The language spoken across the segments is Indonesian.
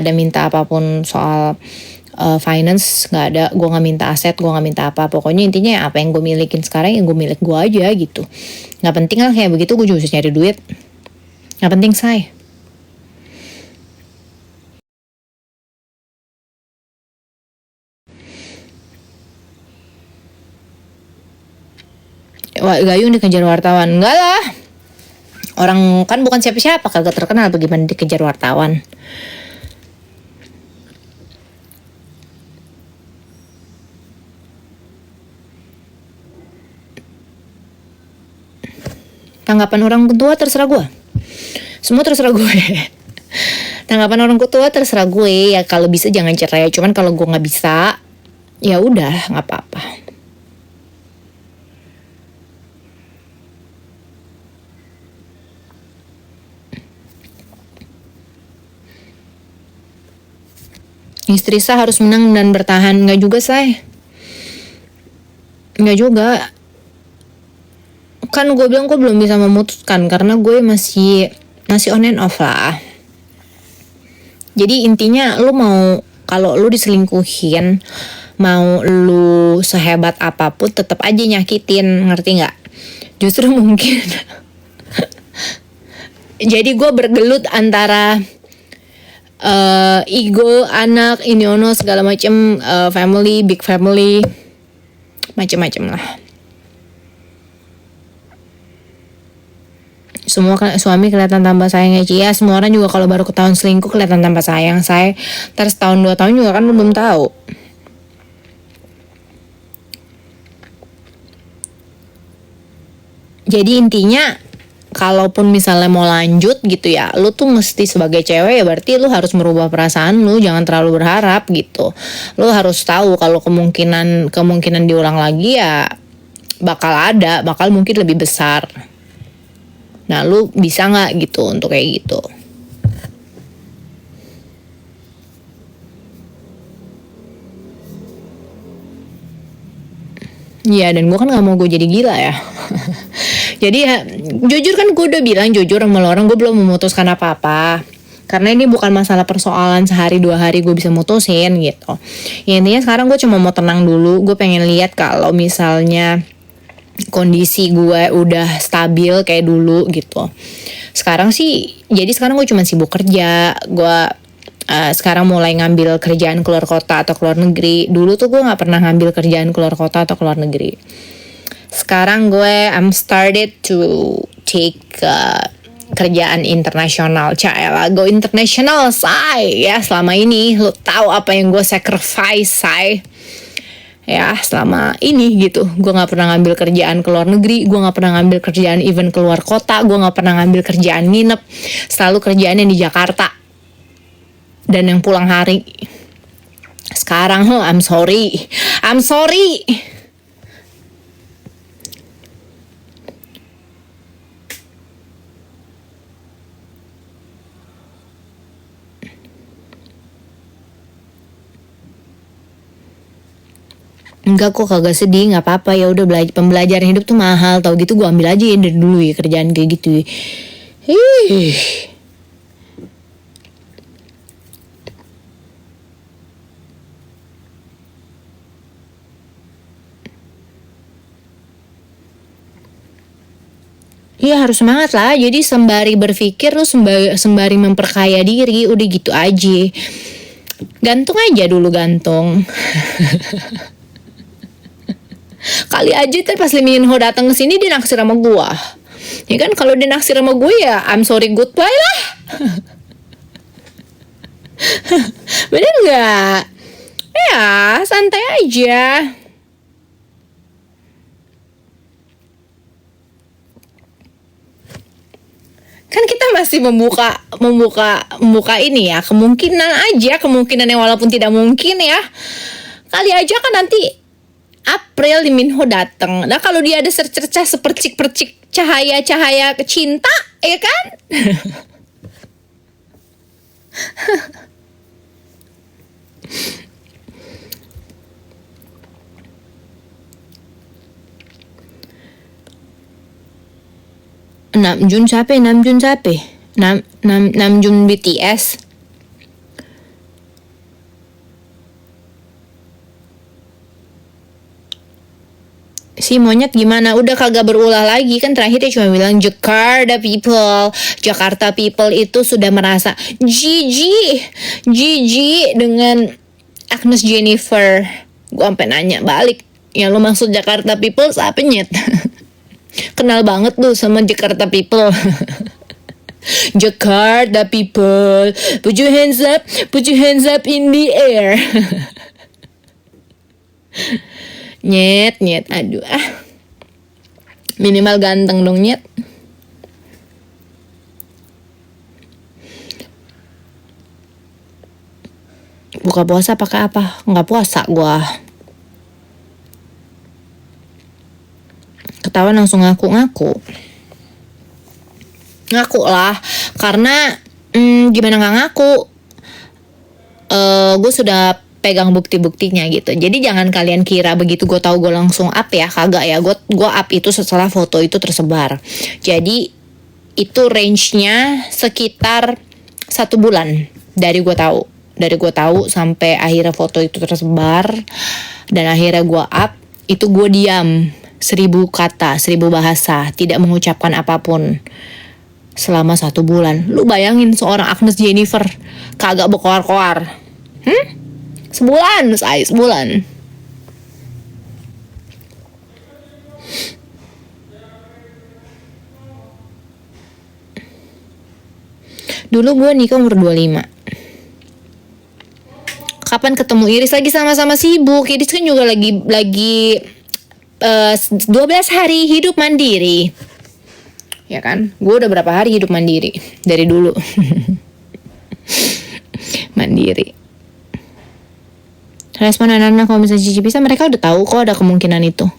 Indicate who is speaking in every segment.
Speaker 1: ada minta apapun soal finance, nggak ada. Gue nggak minta aset, gue nggak minta apa. Pokoknya intinya apa yang gue milikin sekarang yang gue milik gue aja gitu. Nggak penting lah kayak begitu, gue juga bisa nyari duit. Nggak penting say. Wah, Gayung dikejar wartawan. Enggak lah. Orang kan bukan siapa-siapa, kagak terkenal, bagaimana dikejar wartawan. Tanggapan orang tua terserah gue. Semua terserah gue. Tanggapan orang tua terserah gue. Ya kalau bisa jangan cerai. Cuman kalau gue nggak bisa, ya udah nggak apa-apa. Istri saya harus menang dan bertahan. Nggak juga say. Nggak juga. Kan gue bilang gue belum bisa memutuskan karena gue masih on and off lah. Jadi intinya lu mau, kalau lu diselingkuhin, mau lu sehebat apapun tetap aja nyakitin, ngerti nggak? Justru mungkin jadi gue bergelut antara ego, anak, ini ono segala macem, family, big family, macem-macem lah. Semua suami kelihatan tambah sayang ya, semua orang juga kalau baru ketahuan selingkuh kelihatan tambah sayang. Saya terus tahun 2 tahun juga kan belum tahu. Jadi intinya kalaupun misalnya mau lanjut gitu ya, lu tuh mesti sebagai cewek ya berarti lu harus merubah perasaan lu, jangan terlalu berharap gitu. Lu harus tahu kalau kemungkinan diulang lagi ya bakal mungkin lebih besar. Nah, lu bisa nggak gitu untuk kayak gitu? Iya, dan gue kan nggak mau gue jadi gila ya. Jadi ya, jujur kan gue udah bilang jujur sama lo orang, gue belum memutuskan apa-apa. Karena ini bukan masalah persoalan sehari 2 hari gue bisa mutusin gitu. Ya intinya sekarang gue cuma mau tenang dulu. Gue pengen lihat kalau misalnya kondisi gue udah stabil kayak dulu gitu. Sekarang gue cuma sibuk kerja. Gue sekarang mulai ngambil kerjaan keluar kota atau keluar negeri. Dulu tuh gue nggak pernah ngambil kerjaan keluar kota atau keluar negeri. Sekarang I'm started to take kerjaan internasional. Caela, go international say. Ya selama ini lo tahu apa yang gue sacrifice say. Ya selama ini gitu, gue nggak pernah ngambil kerjaan ke luar negeri, gue nggak pernah ngambil kerjaan even keluar kota, gue nggak pernah ngambil kerjaan nginep, selalu kerjaan yang di Jakarta dan yang pulang hari. Sekarang I'm sorry. Enggak kok, kagak sedih, nggak apa-apa, ya udah pembelajaran hidup tuh mahal, tau gitu gue ambil aja ya dari dulu ya kerjaan kayak gitu. Iya harus semangat lah. Jadi sembari berpikir lu sembari memperkaya diri, udah gitu aja. Gantung aja dulu gantung. Kali aja ntar pas Lee Min Ho datang ke sini dia naksir sama gua. Ya kan kalau dia naksir sama gue ya I'm sorry goodbye lah. Bener nggak? Ya santai aja. Kan kita masih membuka ini ya, kemungkinan yang walaupun tidak mungkin ya. Kali aja kan nanti April Lee Min Ho datang. Nah kalau dia ada secercah sepercik-percik cahaya cinta, ya kan? Namjoon siapa? Namjoon BTS. Si monyet gimana? Udah kagak berulah lagi kan, terakhir dia cuma bilang Jakarta people itu sudah merasa jijik dengan Agnes Jennifer. Gue sampai nanya balik, yang lo maksud Jakarta people siapa nyet? Kenal banget lu sama Jakarta people. Jakarta people, put your hands up in the air. Nyet, aduh minimal ganteng dong nyet. Buka puasa pakai apa? Nggak puasa gua. Ketahuan langsung ngaku lah, karena gimana nggak ngaku? Gue sudah pegang bukti-buktinya gitu. Jadi jangan kalian kira begitu gue tahu gue langsung up ya, kagak ya. Gue up itu setelah foto itu tersebar. Jadi itu range-nya sekitar 1 bulan dari gue tahu sampai akhirnya foto itu tersebar dan akhirnya gue up. Itu gue diam 1000 kata, 1000 bahasa, tidak mengucapkan apapun selama 1 bulan. Lu bayangin seorang Agnes Jennifer kagak berkoar-koar. Sebulan. Dulu gue nikah umur 25. Kapan ketemu Iris lagi sama-sama sibuk. Iris kan juga lagi 12 hari hidup mandiri. Ya kan? Gue udah berapa hari hidup mandiri dari dulu. Mandiri. Respon anak-anak kalau misalnya Cici bisa, mereka udah tahu kok ada kemungkinan itu.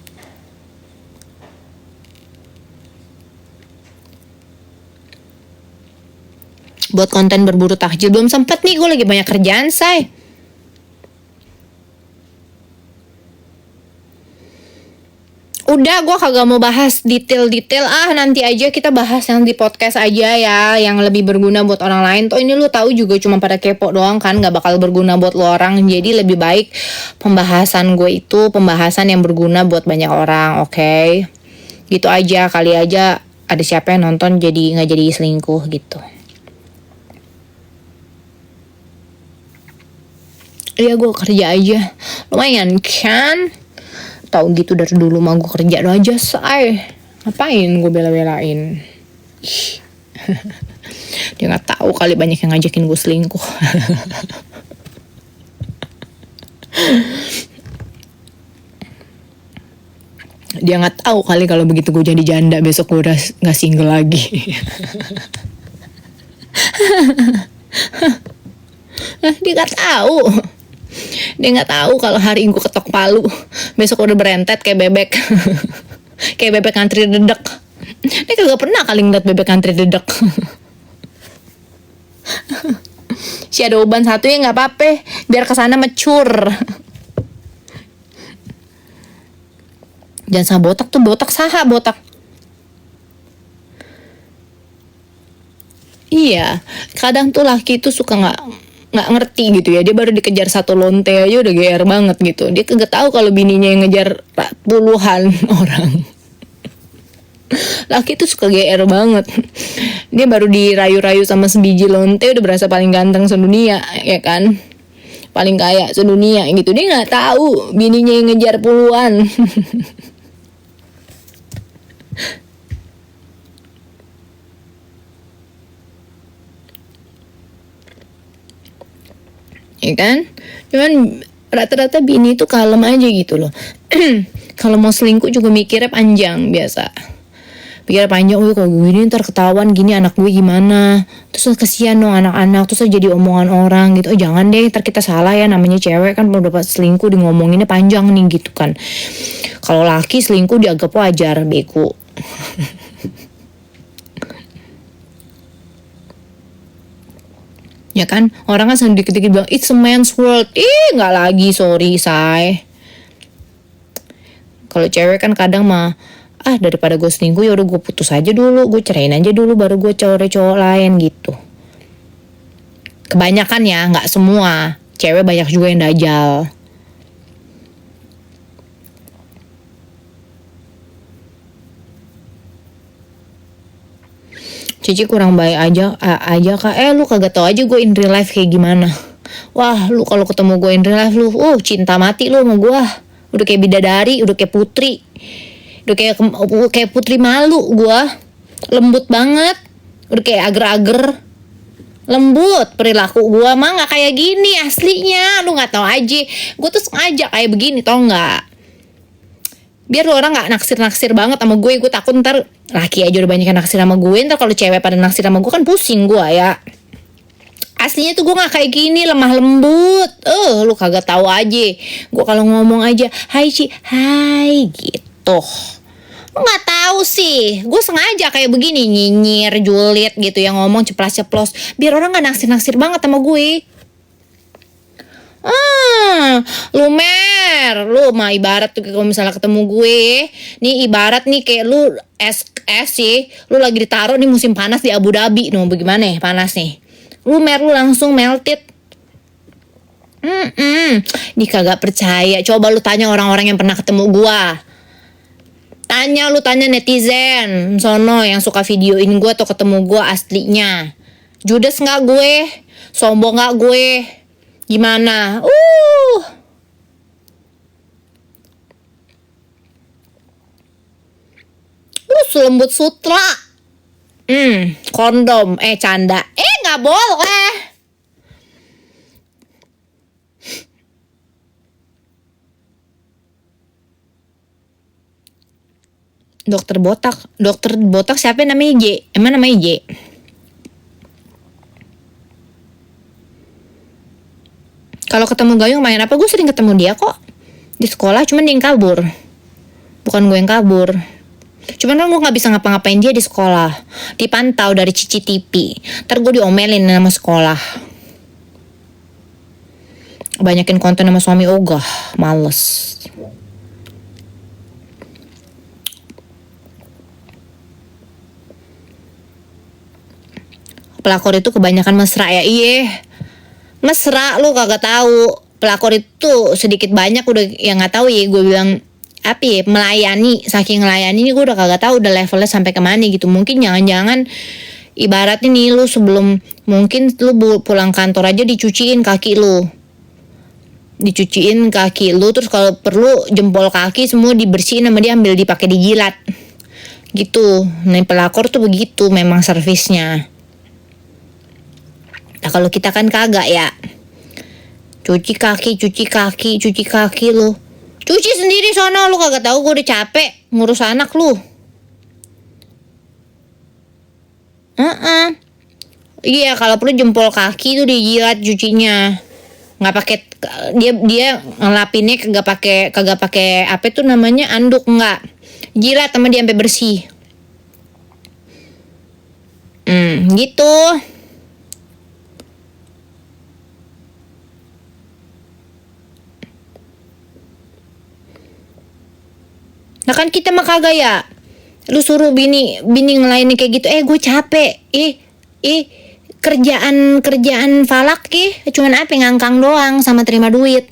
Speaker 1: Buat konten berburu takjil belum sempet nih, gue lagi banyak kerjaan, say. Udah, gue kagak mau bahas detail-detail. Nanti aja kita bahas yang di podcast aja ya, yang lebih berguna buat orang lain. Toh ini lu tahu juga cuma pada kepo doang kan, gak bakal berguna buat lu orang. Jadi lebih baik pembahasan gue itu pembahasan yang berguna buat banyak orang, oke? Gitu aja, kali aja ada siapa yang nonton jadi gak jadi selingkuh gitu. Iya, gue kerja aja, lumayan kan? Tahu gitu dari dulu mah gue kerja aja, say. Ngapain gue bela-belain? Dia nggak tahu kali banyak yang ngajakin gue selingkuh. Dia nggak tahu kali kalau begitu gue jadi janda besok gue udah nggak single lagi. Dia nggak tahu. Dia nggak tahu kalau hari ini gue ketok palu, besok udah berentet kayak bebek. Kayak bebek antri dedek. Dia kagak pernah kali ngeliat bebek antri dedek. Si ada uban satu ya nggak apa-apa, biar kesana mecur. Jangan sama botak tuh, botak. Iya, kadang tuh laki tuh suka nggak ngerti gitu ya. Dia baru dikejar 1 lonte aja udah GR banget gitu. Dia kagak tahu kalau bininya yang ngejar puluhan orang. Laki tuh suka GR banget. Dia baru dirayu-rayu sama sebiji lonte udah berasa paling ganteng sedunia, ya kan? Paling kaya sedunia gitu. Dia nggak tahu bininya yang ngejar puluhan. Ya kan? Cuman rata-rata bini tuh kalem aja gitu loh. Kalau mau selingkuh juga mikirnya panjang biasa. Pikirnya panjang, kalau gue ini ntar ketahuan gini anak gue gimana. Terus kesian dong anak-anak, terus jadi omongan orang gitu. Jangan deh, ntar kita salah ya, namanya cewek kan belum dapat selingkuh di ngomonginnya panjang nih gitu kan. Kalau laki selingkuh dianggap wajar, beko. Ya kan, orang kan sering dikit-dikit bilang it's a man's world. Nggak lagi, sorry say. Kalau cewek kan kadang mah daripada gue selingkuh ya udah gue putus aja dulu, gue ceraiin aja dulu baru gue cowok lain gitu. Kebanyakan ya, nggak semua. Cewek banyak juga yang dajal. Cici kurang baik aja kak. Lu kagak tau aja gue in real life kayak gimana. Wah, lu kalau ketemu gue in real life lu, cinta mati lu sama gue. Udah kayak bidadari, udah kayak putri. Udah kayak putri malu gue. Lembut banget. Udah kayak ager-ager. Lembut perilaku gue mah nggak kayak gini aslinya. Lu nggak tahu aja. Gue tuh sengaja kayak begini, tau nggak? Biar lu orang nggak naksir banget sama gue. Gue takut ntar laki aja udah banyak yang naksir sama gue. Ntar kalau cewek pada naksir sama gue kan pusing gue ya. Aslinya tuh gue nggak kayak gini, lemah lembut. Lu kagak tahu aja. Gue kalau ngomong aja, hai Ci, hai gitu. Nggak tahu sih, gue sengaja kayak begini, nyinyir, julid gitu, yang ngomong ceplas-ceplos biar orang nggak naksir banget sama gue. Lu mah ibarat tuh kalau misalnya ketemu gue, nih ibarat nih kayak lu es sih, lu lagi ditaruh nih musim panas di Abu Dhabi, bagaimana ya panas nih, lu langsung melted. Ini kagak percaya, coba lu tanya orang-orang yang pernah ketemu gue. Tanya netizen sono yang suka videoin gue atau ketemu gue aslinya. Judes nggak gue? Sombong nggak gue? Gimana? Selembut sutra. Kondom. Canda. Nggak boleh. Dokter botak siapa namanya J? Emang namanya J? Kalau ketemu Gayung main apa? Gue sering ketemu dia kok di sekolah, cuman dia yang kabur, bukan gue yang kabur. Cuman kan gue nggak bisa ngapa-ngapain dia di sekolah, dipantau dari CCTV. Ntar gue diomelin sama sekolah. Banyakin konten sama suami ogah, males. Pelakor itu kebanyakan mesra ya. Iya, mesra lu kagak tahu. Pelakor itu sedikit banyak udah yang nggak tahu ya. Gue bilang apa ya, melayani, saking melayani gue udah kagak tahu udah levelnya sampai kemana gitu. Mungkin jangan-jangan ibaratnya nih, lu sebelum mungkin lu pulang kantor aja dicuciin kaki lu, terus kalau perlu jempol kaki semua dibersihin sama dia, ambil dipakai dijilat gitu. Nah pelakor tuh begitu memang servisnya. Nah kalau kita kan kagak ya, cuci kaki lu, cuci sendiri sono, lu kagak tahu gue udah capek ngurus anak lu. Iya, kalau perlu jempol kaki tuh dijilat cucinya, nggak pakai dia ngelapinnya kagak pakai apa itu namanya, anduk, nggak, jilat sama dia sampai bersih. Gitu. Nah kan kita mah kagak ya. Lu suruh bini ngelainin kayak gitu, gue capek. Kerjaan falak cuman apa ngangkang doang sama terima duit.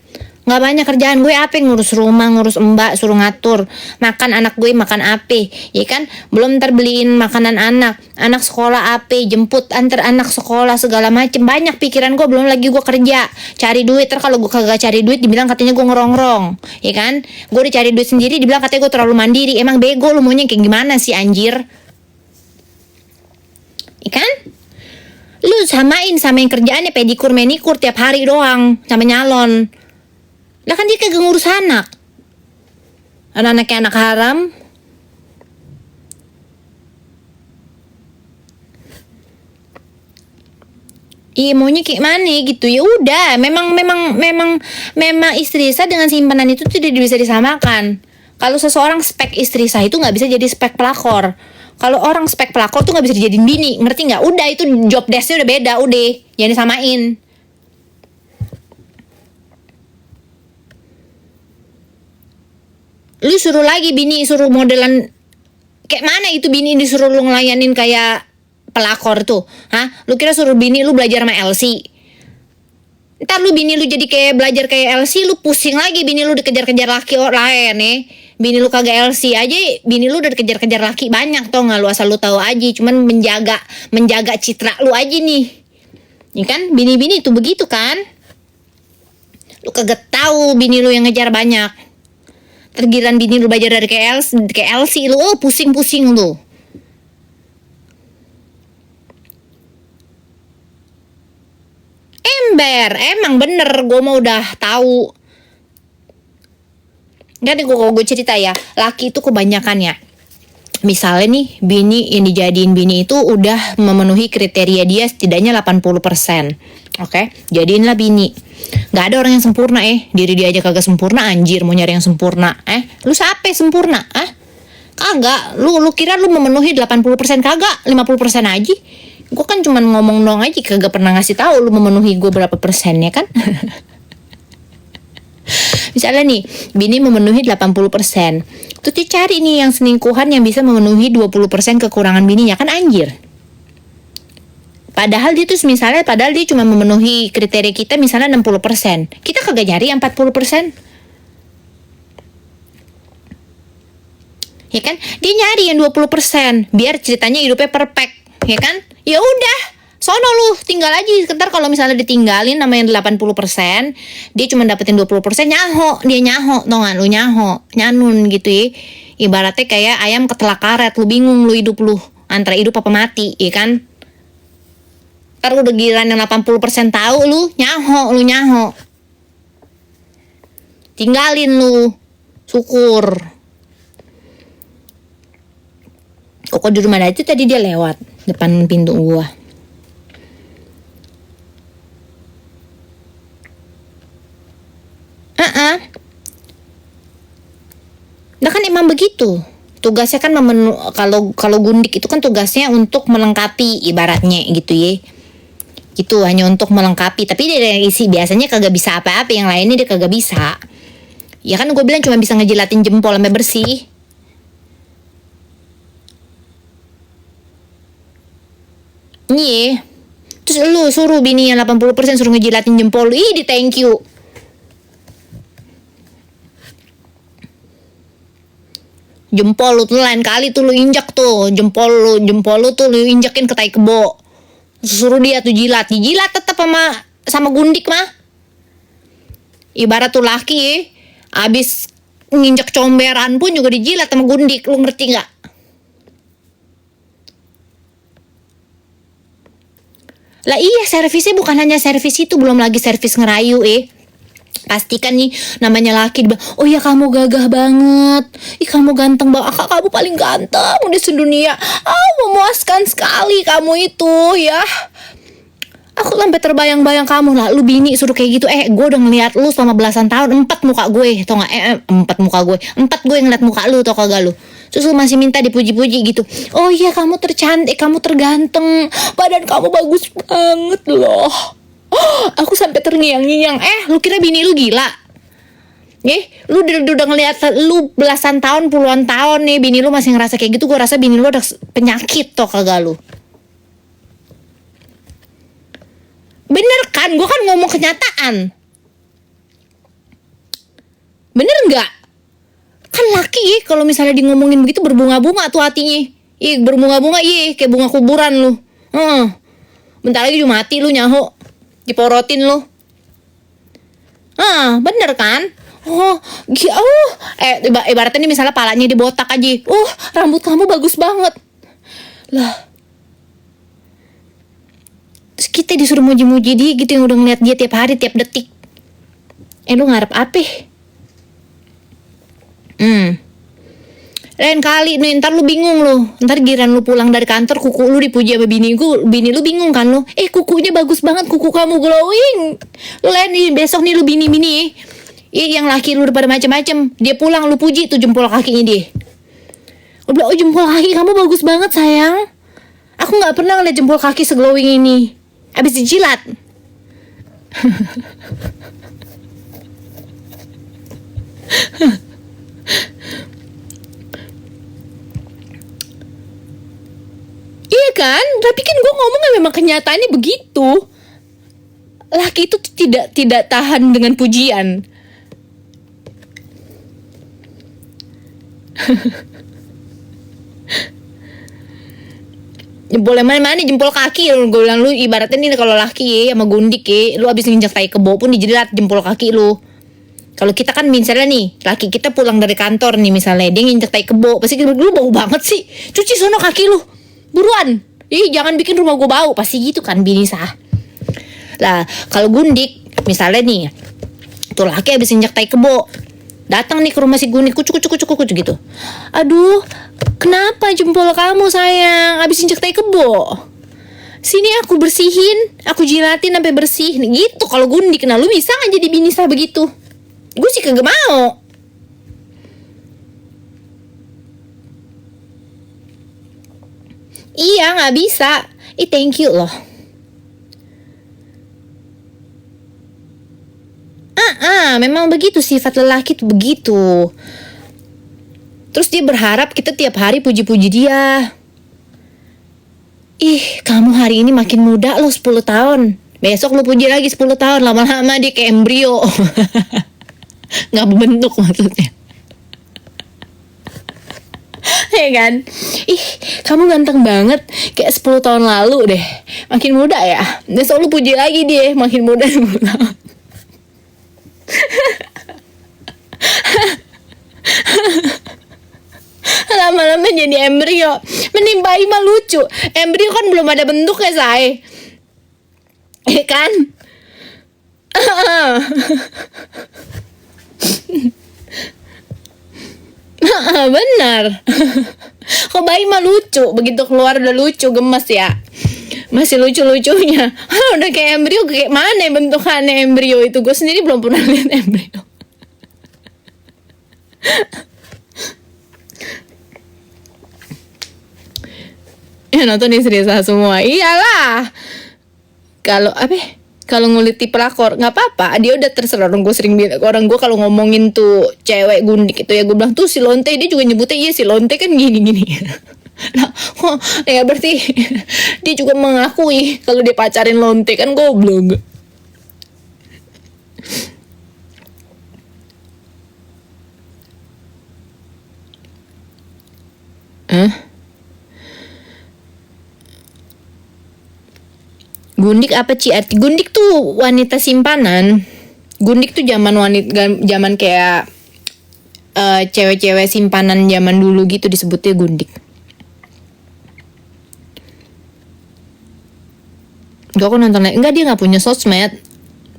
Speaker 1: Nggak banyak kerjaan gue, apa ngurus rumah, ngurus mbak, suruh ngatur makan anak gue, makan apa ya kan, belum ntar beliin makanan anak sekolah, apa jemput antar anak sekolah segala macem. Banyak pikiran gue, belum lagi gue kerja cari duit. Ntar kalau gue kagak cari duit dibilang katanya gue ngerongrong ya kan. Gue udah cari duit sendiri dibilang katanya gue terlalu mandiri. Emang bego lu, maunya kayak gimana sih anjir ya kan. Lu samain kerjaannya pedikur manikur tiap hari doang sama nyalon. Lah kan dia kagak ngurus anak. Anak-anaknya anak haram. Iya maunya kayak mana gitu. Ya udah, memang istri sah dengan simpanan itu tidak bisa disamakan. Kalau seseorang spek istri sah itu nggak bisa jadi spek pelakor. Kalau orang spek pelakor tuh nggak bisa dijadiin bini, ngerti nggak? Udah itu job desknya udah beda, udah jangan disamain. Lu suruh lagi bini suruh modelan kayak mana itu, bini disuruh lu ngelayanin kayak pelakor tuh, lu kira suruh bini lu belajar sama Elsie, ntar lu bini lu jadi kayak belajar kayak Elsie, lu pusing lagi bini lu dikejar-kejar laki lain Bini lu kagak LC aja, bini lu udah dikejar-kejar laki banyak, tau nggak lu, asal lu tahu aja. Cuman menjaga citra lu aja nih. Ya kan, bini-bini itu begitu kan. Lu kagak tahu bini lu yang ngejar banyak. Tergiran bini lu belajar dari KLC lu, oh pusing-pusing lu. Emang bener, gue mau udah tahu. Kan gue cerita ya, laki itu kebanyakan ya. Misalnya nih, bini yang dijadiin bini itu udah memenuhi kriteria dia setidaknya 80%. Oke, jadiinlah bini. Gak ada orang yang sempurna diri dia aja kagak sempurna, anjir mau nyari yang sempurna. Lu siapa sempurna? Kagak, lu kira lu memenuhi 80%, kagak, 50% aja. Gue kan cuman ngomong dong aja, kagak pernah ngasih tahu lu memenuhi gue berapa persennya kan. Misalnya nih, bini memenuhi 80%. Terus dia cari nih yang selingkuhan yang bisa memenuhi 20% kekurangan bininya, kan anjir. Padahal dia cuma memenuhi kriteria kita misalnya 60%. Kita kagak nyari yang 40%. Ya kan? Dia nyari yang 20%, biar ceritanya hidupnya perfect, ya kan? Ya udah, sono lu tinggal aja. Ntar kalau misalnya ditinggalin sama yang 80%, dia cuma dapetin 20%, dia nyaho, tau gak? Lu nyanun gitu ya. Ibaratnya kayak ayam ketelak karet, lu bingung lu hidup lu antara hidup apa mati, ya kan? Ntar udah giliran yang 80% tahu lu nyaho. Tinggalin lu, syukur. Kok di rumah itu tadi dia lewat depan pintu gua. Nah kan emang begitu. Tugasnya kan kalau gundik itu kan tugasnya untuk melengkapi ibaratnya gitu ya. Gitu, hanya untuk melengkapi. Tapi dari isi biasanya kagak bisa apa-apa, yang lainnya dia kagak bisa. Ya kan gue bilang cuma bisa ngejilatin jempol sampai bersih. Iya. Terus lu suruh bini yang 80% suruh ngejilatin jempol lu. Di thank you. Jempol lu tuh lain kali tuh lu injak tuh. Jempol lu tuh lu injakin ke tai kebo. Suruh dia tuh jilat tetap sama gundik mah. Ibarat tuh laki abis nginjek comberan pun juga dijilat sama gundik, lu ngerti nggak? Lah iya, servisnya bukan hanya servis itu, belum lagi servis ngerayu pastikan nih namanya laki dibilang, oh ya kamu gagah banget, kamu ganteng banget, kamu paling ganteng di sedunia, memuaskan sekali kamu itu ya. Aku sampai terbayang-bayang kamu lah, lu bini suruh kayak gitu. Gue udah ngeliat lu selama belasan tahun, 4 muka gue, tau gak? 4 gue ngeliat muka lu, tau kagak lu? Terus lu masih minta dipuji-puji gitu. Oh iya kamu tercantik, kamu terganteng, badan kamu bagus banget loh. Aku sampai terngiang-ngiang. Lu kira bini lu gila? Lu udah ngeliat lu belasan tahun, puluhan tahun nih, bini lu masih ngerasa kayak gitu. Gue rasa bini lu udah penyakit, tau kagak lu? Bener kan? Gue kan ngomong kenyataan. Bener nggak? Kan laki kalau misalnya di ngomongin begitu berbunga-bunga tuh hatinya. Berbunga-bunga kayak bunga kuburan lu. Bentar lagi juga mati lu nyaho. Diporotin lu. Bener kan? Ibaratnya nih misalnya palanya dibotak aja. Rambut kamu bagus banget. Lah. Terus kita disuruh muji-muji dia gitu, yang udah ngeliat dia tiap hari, tiap detik. Lu ngarep apa? Lain kali nih, ntar lu bingung lu. Ntar giran lu pulang dari kantor, kuku lu dipuji sama bini lu bingung kan lu. Kukunya bagus banget, kuku kamu glowing. Lu lain nih, besok nih lu bini-bini yang laki lu udah pada macam-macam. Dia pulang lu puji tuh jempol kakinya dia. Lu bilang, jempol kaki kamu bagus banget sayang. Aku gak pernah ngeliat jempol kaki seglowing ini. Abis dijilat. Iya kan? Tapi kan gue ngomongnya memang kenyataannya begitu. Laki itu tidak tahan dengan pujian. Jempol mana jempol kaki. Gue bilang lu ibaratnya nih kalau laki sama gundik lu abis nginjak tai kebo pun dijilat jempol kaki lu. Kalau kita kan misalnya nih laki kita pulang dari kantor nih misalnya dia nginjak tai kebo, pasti kita lu bau banget sih, cuci sono kaki lu buruan, jangan bikin rumah gue bau, pasti gitu kan bini sah. Lah kalau gundik misalnya nih tuh laki abis nginjak tai kebo, datang nih ke rumah si gundik kucuk gitu. Aduh, kenapa jempol kamu sayang abis injek tai kebo? Sini aku bersihin, aku jilatin sampai bersih. Gitu kalau gundik. Nah lu bisa gak jadi bini sah begitu? Gue sih kagak mau. Iya gak bisa. Thank you loh. Memang begitu sifat lelaki tuh begitu. Terus dia berharap kita tiap hari puji-puji dia. Kamu hari ini makin muda lo 10 tahun. Besok lo puji lagi 10 tahun. Lama-lama dia kayak embrio. Gak berbentuk maksudnya. Ya kan? Kamu ganteng banget. Kayak 10 tahun lalu deh. Makin muda ya. Besok lo puji lagi dia. Makin muda 10 tahun. Lama-lama jadi embrio. Mending bayi mah lucu. Embrio kan belum ada bentuknya say. Kan? Benar. Kok bayi mah lucu. Begitu keluar udah lucu, gemes ya. Masih lucu-lucunya. Udah kayak embrio, kayak mana bentukannya embrio itu. Gue sendiri belum pernah lihat embrio. Nonton istri sah semua. Iyalah. Kalau ngulit tipe pelakor nggak apa-apa, dia udah terserah. Gue sering bilang orang gue kalau ngomongin tuh cewek gundik itu ya gue bilang tuh si lonte, dia juga nyebutnya iya si lonte kan gini. Nah, ya berarti dia juga mengakui kalau dia pacarin lonte kan goblok. Gundik apa Ci? Arti gundik tuh wanita simpanan. Gundik tuh zaman kayak cewek-cewek simpanan zaman dulu gitu disebutnya gundik. Gak aku nonton enggak, dia nggak punya sosmed.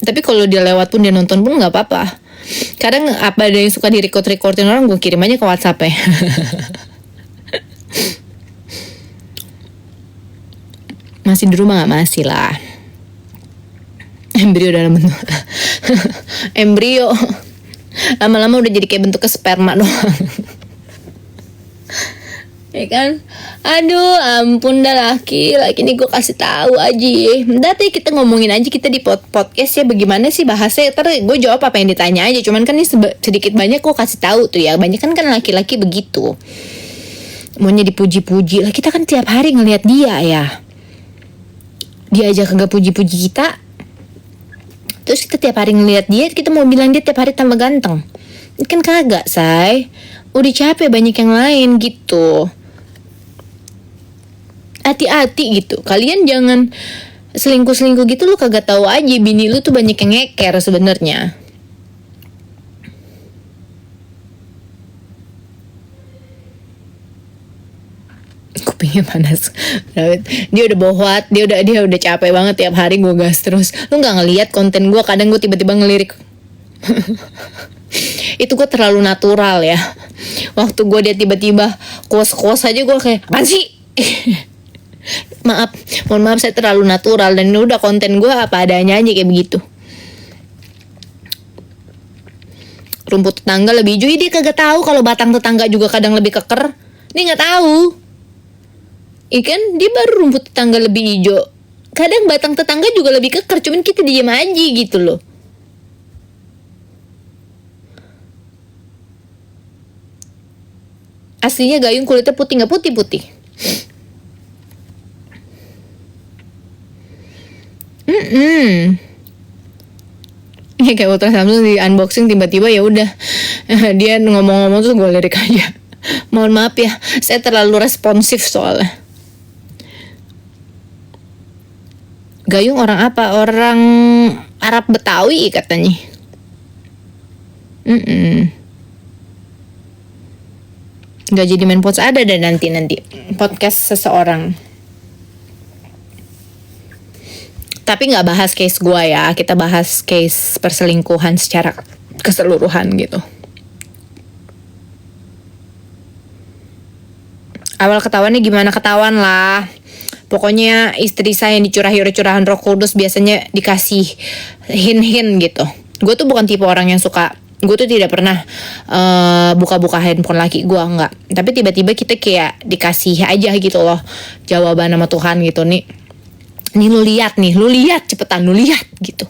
Speaker 1: Tapi kalau dia lewat pun dia nonton pun nggak apa-apa. Kadang apa ada yang suka di recordin orang, gue kirim aja ke WhatsApp ya. Masih di rumah nggak? Masih lah. Embrio dalam bentuk embrio lama-lama udah jadi kayak bentuk ke sperma doang. Ya kan? Aduh ampun dah laki ini gue kasih tahu aja. Nanti kita ngomongin aja kita di podcast ya, bagaimana sih bahasanya. Ntar gue jawab apa yang ditanya aja. Cuman kan ini sedikit banyak gue kasih tahu tuh ya. Banyak kan laki-laki begitu, maunya dipuji-puji lah. Kita kan tiap hari ngelihat dia ya, dia aja kagak puji-puji kita. Terus kita tiap hari ngelihat dia, kita mau bilang dia tiap hari tambah ganteng. Kan kagak, say. Udah capek banyak yang lain gitu. Hati-hati gitu. Kalian jangan selingkuh-selingkuh gitu, lu kagak tahu aja bini lu tuh banyak yang ngeker sebenarnya. Kupingnya panas. Dia udah bohwat, dia udah capek banget tiap hari gue gas terus. Lu nggak ngelihat konten gue, kadang gue tiba-tiba ngelirik. Itu gue terlalu natural ya. Waktu gue dia tiba-tiba kuas aja gue kayak apaan sih? Mohon maaf saya terlalu natural dan udah konten gue apa adanya aja kayak begitu. Rumput tetangga lebih hijau, dia kagak tahu kalau batang tetangga juga kadang lebih keker. Dia nggak tahu. Ikan dia baru rumput tetangga lebih hijau. Kadang batang tetangga juga lebih keker, cuman kita diam aja gitu loh. Aslinya Gayung kulitnya putih, nggak putih-putih. Ini kayak Ultra Samsung di unboxing tiba-tiba ya udah dia ngomong-ngomong terus gue lirik aja. Mohon maaf ya, saya terlalu responsif soalnya. Gayung orang apa? Orang Arab Betawi katanya. Gak jadi main podcast, ada dan nanti podcast seseorang. Tapi nggak bahas case gue ya, kita bahas case perselingkuhan secara keseluruhan gitu. Awal ketahuannya gimana, ketahuan lah. Pokoknya istri saya yang dicurahi-curahan Roh Kudus biasanya dikasih hint-hint gitu. Gue tuh bukan tipe orang yang suka, gue tuh tidak pernah buka-buka handphone laki gue, enggak. Tapi tiba-tiba kita kayak dikasih aja gitu loh jawaban sama Tuhan gitu nih. Nih lu lihat cepetan lu lihat gitu.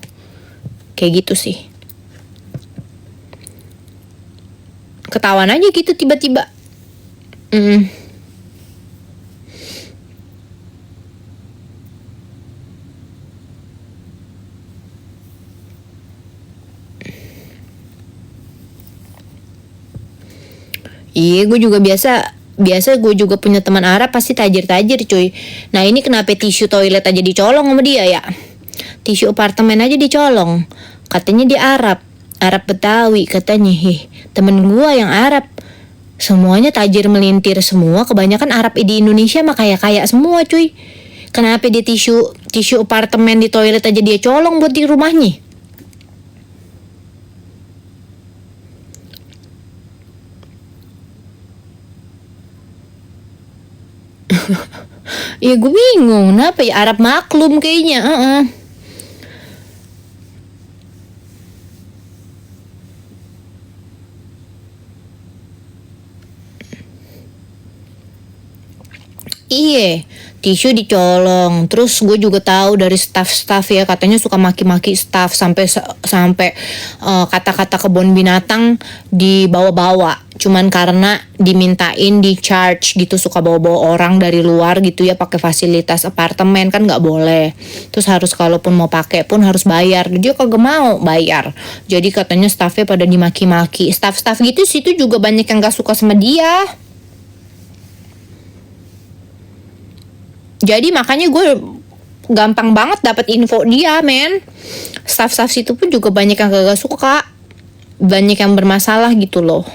Speaker 1: Kayak gitu sih. Ketahuan aja gitu tiba-tiba. Iya, gue juga biasa gue juga punya teman Arab pasti tajir-tajir cuy. Nah ini kenapa tisu toilet aja dicolong sama dia ya? Tisu apartemen aja dicolong. Katanya dia Arab Betawi katanya. Temen gue yang Arab semuanya tajir melintir semua. Kebanyakan Arab di Indonesia mah kaya-kaya semua cuy. Kenapa dia tisu apartemen di toilet aja dia colong buat di rumahnya? Ya gue bingung, kenapa ya Arab maklum kayaknya. Iya, tisu dicolong. Terus gue juga tahu dari staff ya, katanya suka maki-maki staff sampai kata-kata kebun binatang dibawa-bawa. Cuman karena dimintain di charge gitu, suka bawa-bawa orang dari luar gitu ya pakai fasilitas apartemen, kan nggak boleh. Terus harus kalaupun mau pakai pun harus bayar. Dia kagak mau bayar. Jadi katanya staffnya pada dimaki-maki. Staff gitu situ juga banyak yang nggak suka sama dia. Jadi makanya gue gampang banget dapat info dia, men. Staff situ pun juga banyak yang gak suka, banyak yang bermasalah gitu loh.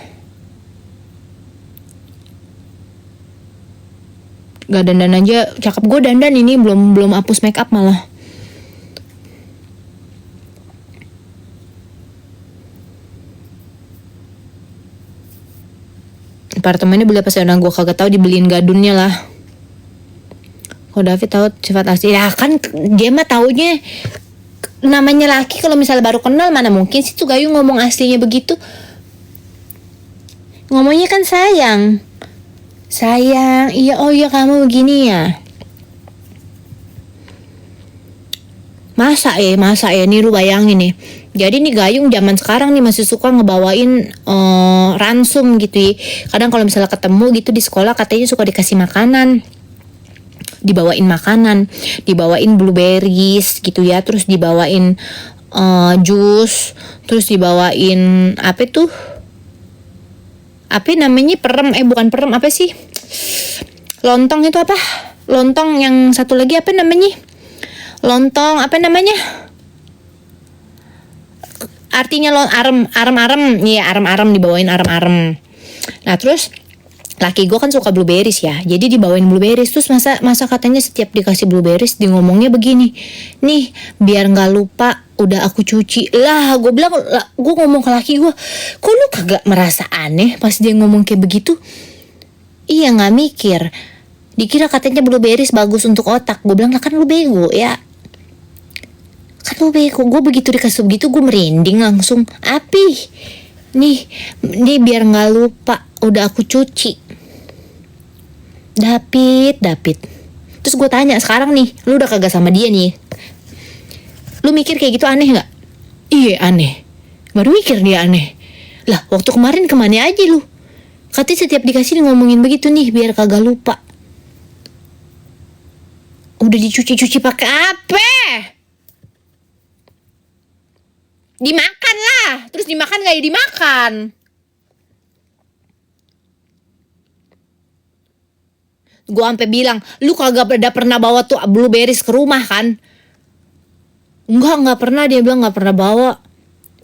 Speaker 1: Gak dandan aja, cakep. Gue dandan ini belum hapus make up malah. Apartemennya beli apa sih? Gue kagak tahu, dibeliin gadunnya lah. Oh David tahu sifat asli ya kan, dia mah taunya namanya laki kalau misalnya baru kenal, mana mungkin sih tuh Gayu ngomong aslinya begitu. Ngomongnya kan sayang, iya, oh iya kamu begini ya. Masa ya nih, lu bayangin nih. Jadi nih Gayung zaman sekarang nih masih suka ngebawain ransum gitu ya. Kadang kalau misalnya ketemu gitu di sekolah katanya suka dikasih makanan. Dibawain makanan, dibawain blueberries gitu ya, terus dibawain jus, terus dibawain apa tuh? Apa namanya, bukan perem, apa sih? Lontong itu apa? Lontong yang satu lagi apa namanya? Lontong apa namanya? Artinya arem, iya arem dibawain arem. Nah terus laki gue kan suka blueberries ya, jadi dibawain blueberries. Terus masa katanya setiap dikasih blueberries di ngomongnya begini, nih biar nggak lupa udah aku cuci lah. Gue bilang, gue ngomong ke laki gue, kok lu kagak merasa aneh pas dia ngomong kayak begitu? Iya, nggak mikir, dikira katanya blueberries bagus untuk otak. Gue bilang lah, kan lu bego ya, kan lu bego. Gue begitu dikasih begitu gue merinding langsung. Nih biar nggak lupa udah aku cuci. David. Terus gue tanya, sekarang nih lu udah kagak sama dia nih, lu mikir kayak gitu aneh nggak? Iya aneh, baru mikir dia aneh. Lah waktu kemarin kemana aja lu? Katanya setiap dikasih ngomongin begitu nih biar kagak lupa. Udah dicuci pakai apa? Dimakan lah, terus dimakan gak ya dimakan. Gue sampai bilang, lu kagak pernah bawa tuh blueberries ke rumah kan? Enggak pernah, dia bilang nggak pernah bawa.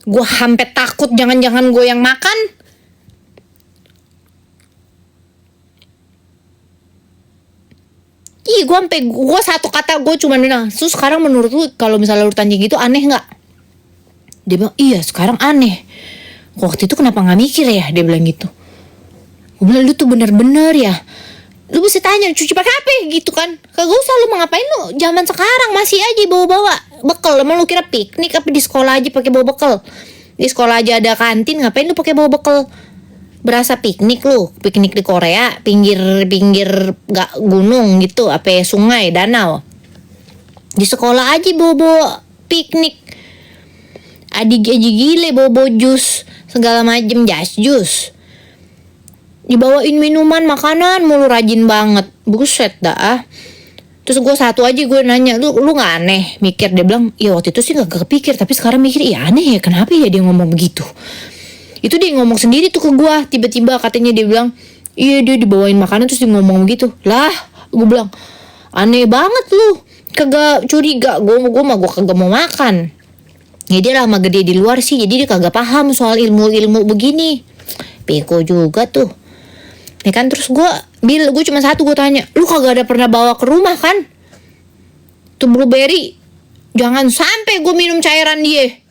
Speaker 1: Gue sampai takut jangan-jangan gue yang makan. Ih, gue satu kata gue cuma bilang, terus sekarang menurut lu kalau misalnya lu tanya gitu aneh nggak? Dia bilang, iya sekarang aneh. Waktu itu kenapa nggak mikir ya? Dia bilang gitu. Gue bilang, lu tuh bener-bener ya. Lu bisa tanya cuci pakai apa gitu kan? Kagak usah, lu mau ngapain lu? Zaman sekarang masih aja bawa-bawa bekal. Emang lu kira piknik apa di sekolah aja pakai bawa bekal? Di sekolah aja ada kantin, ngapain lu pakai bawa bekal? Berasa piknik lu, piknik di Korea, pinggir gak gunung gitu, apa sungai, danau. Di sekolah aja bawa piknik. Adik aja gile bawa jus, segala macem jus. Dibawain minuman, makanan mulu, rajin banget. Buset dah. Terus gue satu aja gue nanya, lu gak aneh mikir? Dia bilang, iya waktu itu sih gak kepikir, tapi sekarang mikir, iya aneh ya, kenapa ya dia ngomong begitu? Itu dia ngomong sendiri tuh ke gue, tiba-tiba katanya dia bilang, iya dia dibawain makanan terus dia ngomong begitu. Lah, gue bilang, aneh banget lu, kagak curiga, gue kagak mau makan. Ya dia lama gede di luar sih, jadi dia kagak paham soal ilmu begini. Peko juga tuh. Ya kan, terus gue cuma satu, gue tanya, lu kagak ada pernah bawa ke rumah kan? Tuh blueberry, jangan sampai gue minum cairan dia.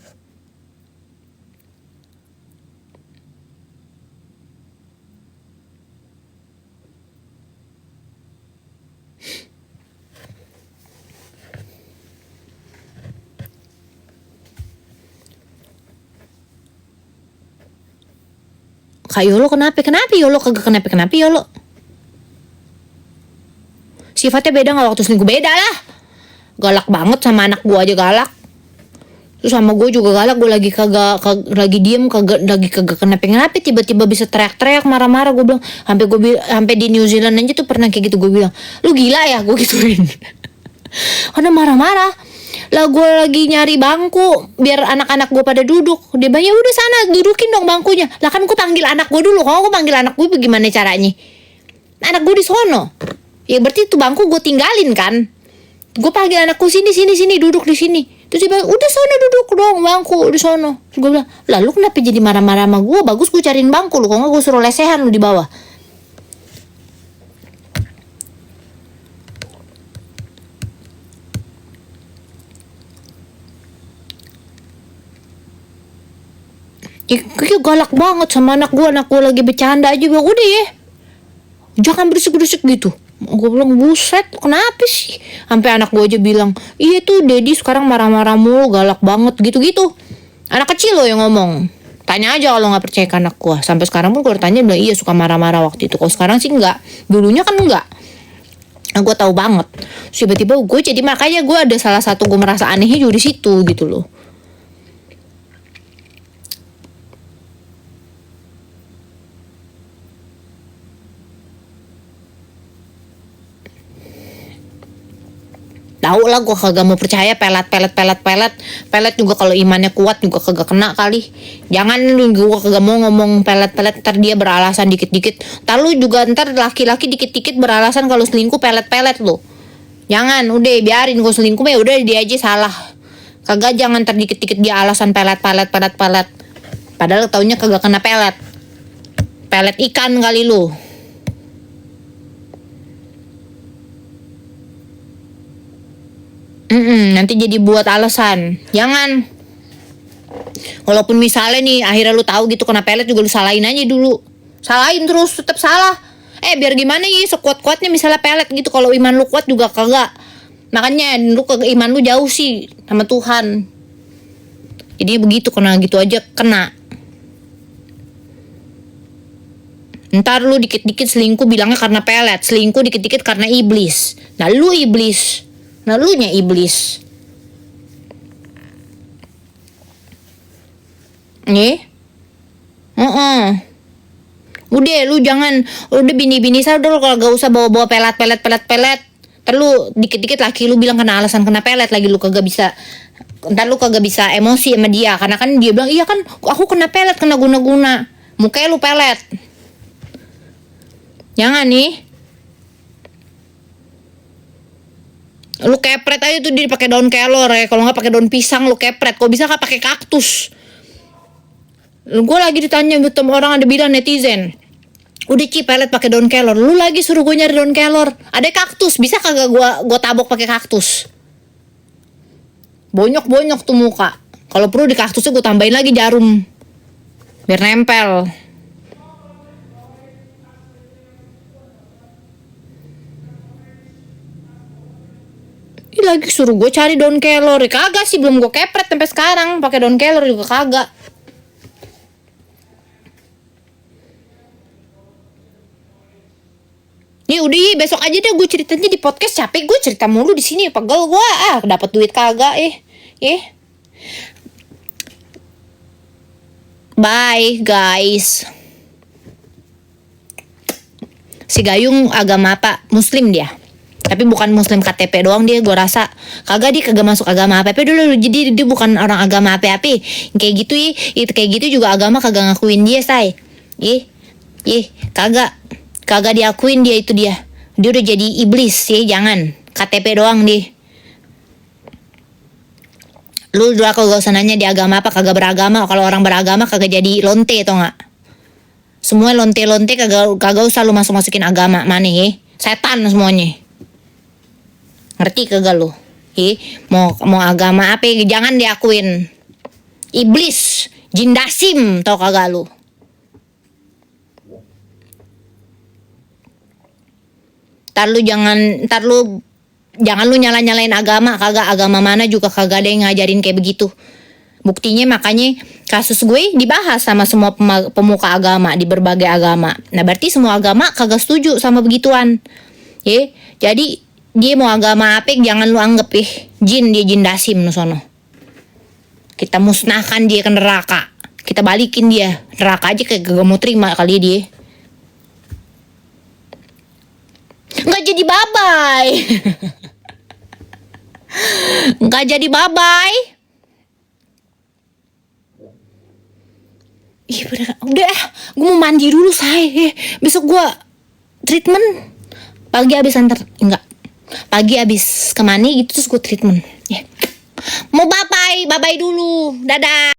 Speaker 1: Kak Yolo kenapa Yolo kagak kenapa Yolo? Sifatnya beda nggak waktu selingkuh? Beda lah. Galak banget, sama anak gue aja galak. Terus sama gue juga galak. Gue lagi lagi diem lagi kagak kenapa tiba-tiba bisa teriak-teriak marah-marah. Gue bilang sampai di New Zealand aja tuh pernah kayak gitu. Gue bilang, lu gila ya, gue gituin. Karena marah-marah. Lah gue lagi nyari bangku biar anak-anak gue pada duduk. Dia bilang, ya udah sana dudukin dong bangkunya. Lah kan gue panggil anak gue dulu. Kalau gue panggil anak gue bagaimana caranya? Anak gue di sono. Ya berarti itu bangku gue tinggalin kan. Gue panggil anakku, sini duduk di sini. Terus dia bilang, udah sono duduk dong bangku di sono. Terus gue bilang, lah lu kenapa jadi marah-marah sama gue? Bagus gue cariin bangku lu, kalau nggak gue suruh lesehan lu di bawah. Kayak galak banget sama anak gue lagi bercanda aja. Bilang, udah ya, jangan berisik-berisik gitu. Gue bilang, buset kenapa sih? Sampai anak gue aja bilang, iya tuh Dedi sekarang marah-marah mulu, galak banget gitu-gitu. Anak kecil loh yang ngomong. Tanya aja kalau gak percaya ke anak gue. Sampai sekarang pun gue tanya, bilang iya suka marah-marah waktu itu. Kalau sekarang sih enggak, dulunya kan enggak. Nah, gue tahu banget. Terus tiba-tiba gue jadi, makanya gue ada salah satu gue merasa anehnya juga di situ gitu loh. Tahu lah gue kagak mau percaya pelet juga kalau imannya kuat juga kagak kena kali. Jangan lu, gue kagak mau ngomong pelet ntar dia beralasan dikit-dikit. Ntar lu juga ntar laki-laki dikit-dikit beralasan kalau selingkuh pelet lu. Jangan, udah biarin gue selingkuh ya udah dia aja salah. Kagak, jangan ntar dikit-dikit dia alasan pelet. Padahal taunya kagak kena pelet. Pelet ikan kali lu. Nanti jadi buat alasan. Jangan. Walaupun misalnya nih akhirnya lu tahu gitu kena pelet juga lu salahin aja dulu. Salahin terus tetap salah. Biar gimana ya, sekuat-kuatnya misalnya pelet gitu, kalau iman lu kuat juga kagak. Makanya lu iman lu jauh sih sama Tuhan. Jadi begitu, kena gitu aja kena. Ntar lu dikit-dikit selingkuh bilangnya karena pelet, selingkuh dikit-dikit karena iblis. Nah lu iblis. Nah lu nya iblis. Nih. Udah lu jangan, udah bini-bini saya udah lu kalau gak usah bawa-bawa pelet. Ntar lu dikit-dikit laki lu bilang kena alasan kena pelet lagi, lu kagak bisa. Ntar lu kagak bisa emosi sama dia, karena kan dia bilang iya kan aku kena pelet, kena guna-guna. Mukanya lu pelet. Jangan nih. Lu kepret aja tuh dia pakai daun kelor ya. Kalau nggak pakai daun pisang lu kepret. Kok bisa nggak pakai kaktus? Gue lagi ditanya sama orang, ada bilang netizen, udah pelet pakai daun kelor. Lu lagi suruh gue nyari daun kelor. Ada kaktus, bisa kagak gue tabok pakai kaktus? Bonyok-bonyok tuh muka. Kalau perlu di kaktusnya gue tambahin lagi jarum biar nempel. Ini lagi suruh gue cari daun kelor. Kagak sih, belum gue kepret sampai sekarang. Pakai daun kelor juga kagak. Nih udah, besok aja deh gue ceritanya di podcast. Capek gue cerita mulu di sini, pegel gue. Dapat duit kagak Bye guys. Si Gayung agama apa? Muslim dia. Tapi bukan Muslim KTP doang dia, gue rasa. Kagak, dia kagak masuk agama apa-apa dulu. Jadi dia bukan orang agama apa-apa. Kayak gitu itu kayak gitu juga agama kagak ngakuin dia, say. Kagak diakuin dia itu dia. Dia udah jadi iblis jangan. KTP doang dia. Lu udah kagak usah nanya di agama apa, kagak beragama. Kalau orang beragama kagak jadi lonte, tau gak? Semua lonte-lonte kagak usah lu masukin agama mana setan semuanya. Ngerti kagak lu? Mau agama apa jangan diakuin. Iblis, jin dasim, tau kagak lu? Ntar lu jangan lu nyalain agama. Kagak, agama mana juga kagak ada yang ngajarin kayak begitu. Buktinya makanya kasus gue dibahas sama semua pemuka agama di berbagai agama. Nah berarti semua agama kagak setuju sama begituan. Jadi dia mau agama apa jangan lu anggap jin, dia jin dasim no sono. Kita musnahkan dia ke neraka. Kita balikin dia neraka aja kayak gak mau terima kali dia. Nggak jadi babai. Nggak jadi babai. Bener. Udah, gue mau mandi dulu say. Besok gue treatment. Pagi abis pagi abis kemana gitu terus gue treatment. Mau bye bye dulu. Dadah.